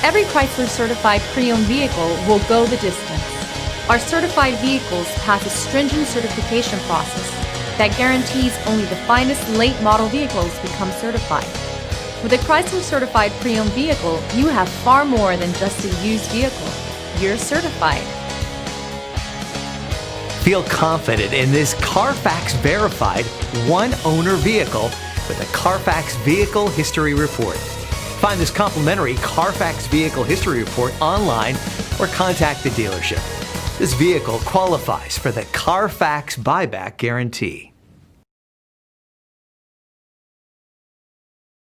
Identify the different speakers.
Speaker 1: Every Chrysler certified pre-owned vehicle will go the distance. Our certified vehicles pass a stringent certification process that guarantees only the finest late model vehicles become certified. With a Chrysler certified pre-owned vehicle, you have far more than just a used vehicle. You're certified.
Speaker 2: Feel confident in this Carfax verified one-owner vehicle with a Carfax Vehicle History Report. Find this complimentary Carfax Vehicle History Report online or contact the dealership. This vehicle qualifies for the Carfax Buyback Guarantee.